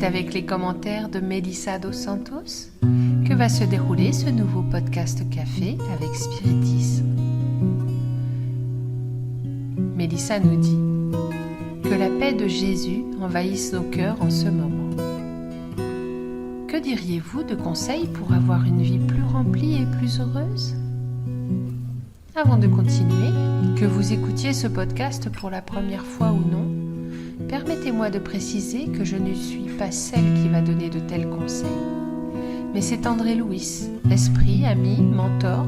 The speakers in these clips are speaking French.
C'est avec les commentaires de Melissa dos Santos que va se dérouler ce nouveau podcast café avec Spiritisme. Melissa nous dit que la paix de Jésus envahisse nos cœurs en ce moment. Que diriez-vous de conseils pour avoir une vie plus remplie et plus heureuse ? Avant de continuer, que vous écoutiez ce podcast pour la première fois ou non, permettez-moi de préciser que je ne suis pas celle qui va donner de tels conseils. Mais c'est André Louis, esprit, ami, mentor,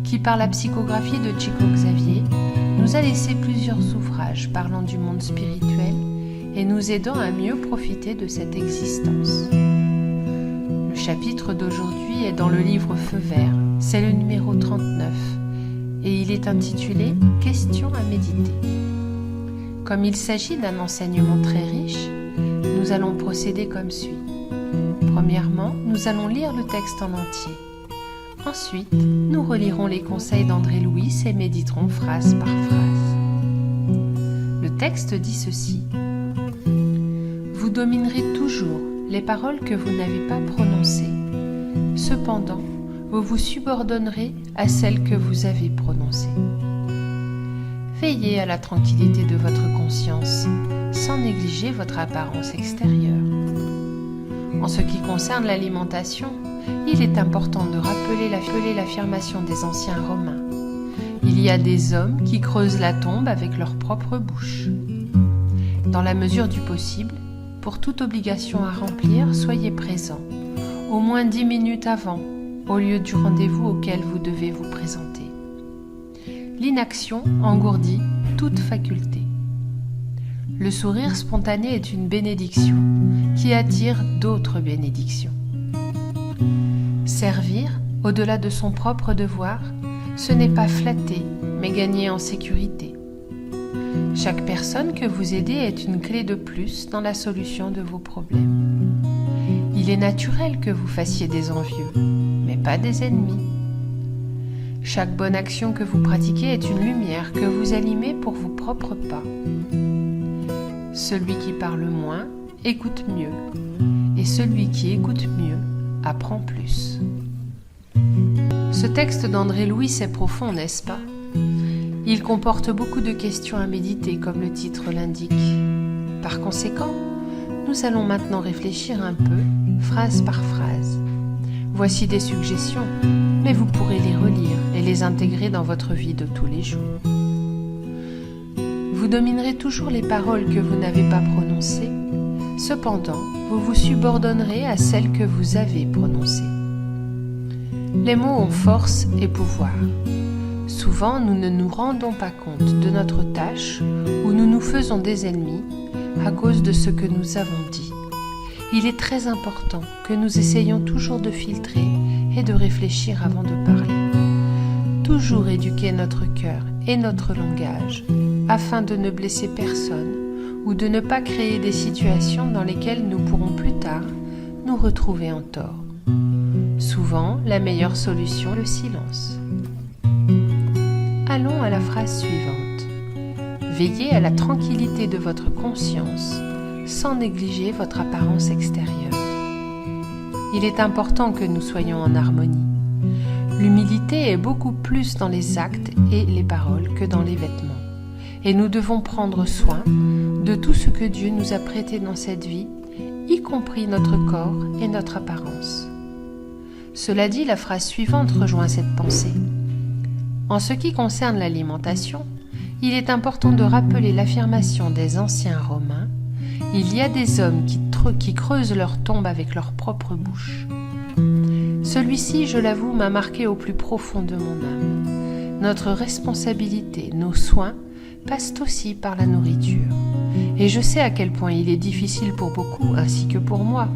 qui par la psychographie de Chico Xavier, nous a laissé plusieurs ouvrages parlant du monde spirituel et nous aidant à mieux profiter de cette existence. Le chapitre d'aujourd'hui est dans le livre Feu vert, c'est le numéro 39, et il est intitulé « Questions à méditer ». Comme il s'agit d'un enseignement très riche, nous allons procéder comme suit. Premièrement, nous allons lire le texte en entier. Ensuite, nous relirons les conseils d'André Louis et méditerons phrase par phrase. Le texte dit ceci. Vous dominerez toujours les paroles que vous n'avez pas prononcées. Cependant, vous vous subordonnerez à celles que vous avez prononcées. Veillez à la tranquillité de votre conscience, sans négliger votre apparence extérieure. En ce qui concerne l'alimentation, il est important de rappeler l'affirmation des anciens Romains. Il y a des hommes qui creusent la tombe avec leur propre bouche. Dans la mesure du possible, pour toute obligation à remplir, soyez présent, au moins 10 minutes avant, au lieu du rendez-vous auquel vous devez vous présenter. L'inaction engourdit toute faculté. Le sourire spontané est une bénédiction qui attire d'autres bénédictions. Servir, au-delà de son propre devoir, ce n'est pas flatter, mais gagner en sécurité. Chaque personne que vous aidez est une clé de plus dans la solution de vos problèmes. Il est naturel que vous fassiez des envieux, mais pas des ennemis. Chaque bonne action que vous pratiquez est une lumière que vous allumez pour vos propres pas. Celui qui parle moins écoute mieux, et celui qui écoute mieux apprend plus. Ce texte d'André Louis est profond, n'est-ce pas ? Il comporte beaucoup de questions à méditer, comme le titre l'indique. Par conséquent, nous allons maintenant réfléchir un peu, phrase par phrase. Voici des suggestions, mais vous pourrez les relire et les intégrer dans votre vie de tous les jours. Vous dominerez toujours les paroles que vous n'avez pas prononcées, cependant, vous vous subordonnerez à celles que vous avez prononcées. Les mots ont force et pouvoir. Souvent, nous ne nous rendons pas compte de notre tâche ou nous nous faisons des ennemis à cause de ce que nous avons dit. Il est très important que nous essayions toujours de filtrer et de réfléchir avant de parler. Toujours éduquer notre cœur et notre langage afin de ne blesser personne ou de ne pas créer des situations dans lesquelles nous pourrons plus tard nous retrouver en tort. Souvent, la meilleure solution, le silence. Allons à la phrase suivante. Veillez à la tranquillité de votre conscience sans négliger votre apparence extérieure. Il est important que nous soyons en harmonie. L'humilité est beaucoup plus dans les actes et les paroles que dans les vêtements. Et nous devons prendre soin de tout ce que Dieu nous a prêté dans cette vie, y compris notre corps et notre apparence. Cela dit, la phrase suivante rejoint cette pensée. En ce qui concerne l'alimentation, il est important de rappeler l'affirmation des anciens Romains. Il y a des hommes qui creusent leur tombe avec leur propre bouche. Celui-ci, je l'avoue, m'a marqué au plus profond de mon âme. Notre responsabilité, nos soins, passent aussi par la nourriture. Et je sais à quel point il est difficile pour beaucoup, ainsi que pour moi,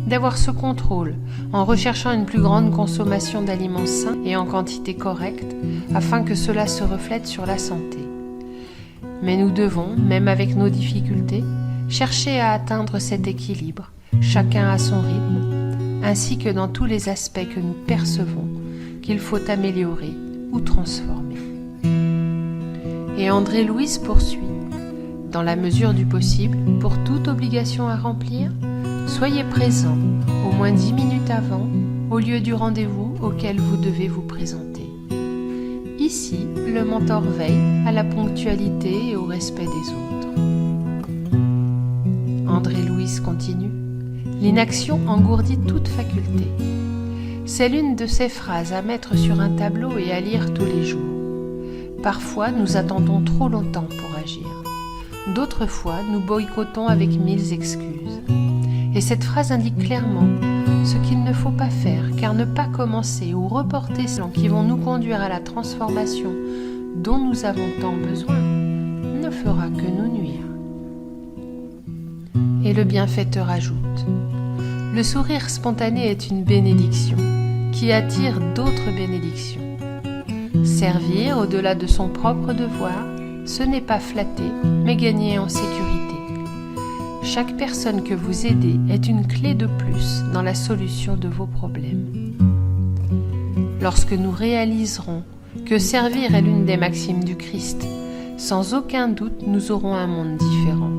d'avoir ce contrôle en recherchant une plus grande consommation d'aliments sains et en quantité correcte, afin que cela se reflète sur la santé. Mais nous devons, même avec nos difficultés, chercher à atteindre cet équilibre, chacun à son rythme, ainsi que dans tous les aspects que nous percevons qu'il faut améliorer ou transformer. Et André Louis poursuit. dans la mesure du possible, pour toute obligation à remplir, soyez présent au moins 10 minutes avant, au lieu du rendez-vous auquel vous devez vous présenter. Ici, le mentor veille à la ponctualité et au respect des autres. André-Louise continue. L'inaction engourdit toute faculté. C'est l'une de ces phrases à mettre sur un tableau et à lire tous les jours. Parfois, nous attendons trop longtemps pour agir. D'autres fois, nous boycottons avec 1000 excuses. Et cette phrase indique clairement ce qu'il ne faut pas faire, car ne pas commencer ou reporter ces plans qui vont nous conduire à la transformation dont nous avons tant besoin ne fera que nous nuire. Et le bienfaiteur ajoute : le sourire spontané est une bénédiction qui attire d'autres bénédictions. Servir au-delà de son propre devoir, ce n'est pas flatter, mais gagner en sécurité. Chaque personne que vous aidez est une clé de plus dans la solution de vos problèmes. Lorsque nous réaliserons que servir est l'une des maximes du Christ, sans aucun doute nous aurons un monde différent.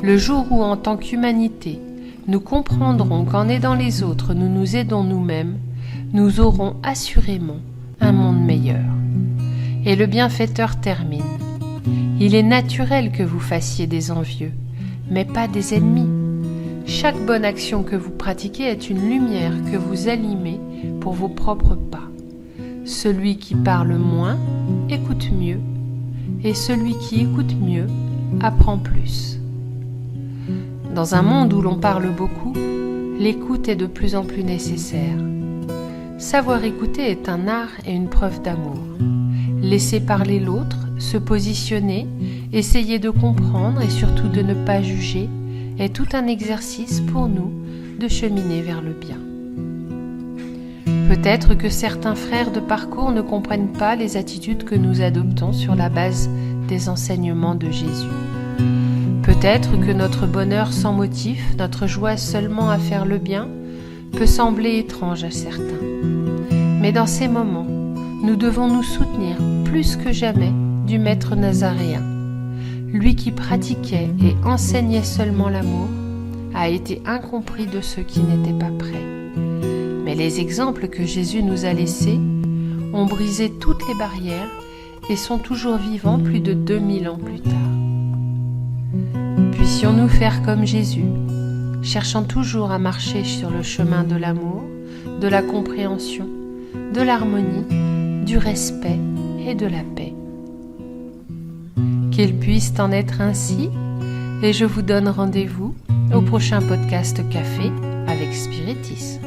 Le jour où, en tant qu'humanité, nous comprendrons qu'en aidant les autres, nous nous aidons nous-mêmes, nous aurons assurément un monde meilleur. Et le bienfaiteur termine. Il est naturel que vous fassiez des envieux, mais pas des ennemis. Chaque bonne action que vous pratiquez est une lumière que vous allumez pour vos propres pas. Celui qui parle moins écoute mieux, et celui qui écoute mieux apprend plus. Dans un monde où l'on parle beaucoup, l'écoute est de plus en plus nécessaire. Savoir écouter est un art et une preuve d'amour. Laisser parler l'autre, se positionner, essayer de comprendre et surtout de ne pas juger est tout un exercice pour nous de cheminer vers le bien. Peut-être que certains frères de parcours ne comprennent pas les attitudes que nous adoptons sur la base des enseignements de Jésus. Peut-être que notre bonheur sans motif, notre joie seulement à faire le bien, peut sembler étrange à certains. Mais dans ces moments, nous devons nous soutenir plus que jamais du Maître nazaréen. Lui qui pratiquait et enseignait seulement l'amour a été incompris de ceux qui n'étaient pas prêts. Mais les exemples que Jésus nous a laissés ont brisé toutes les barrières et sont toujours vivants plus de 2000 ans plus tard. Puissions-nous faire comme Jésus, cherchant toujours à marcher sur le chemin de l'amour, de la compréhension, de l'harmonie, du respect et de la paix. Qu'il puisse en être ainsi, et je vous donne rendez-vous au prochain podcast Café avec Spiritisme.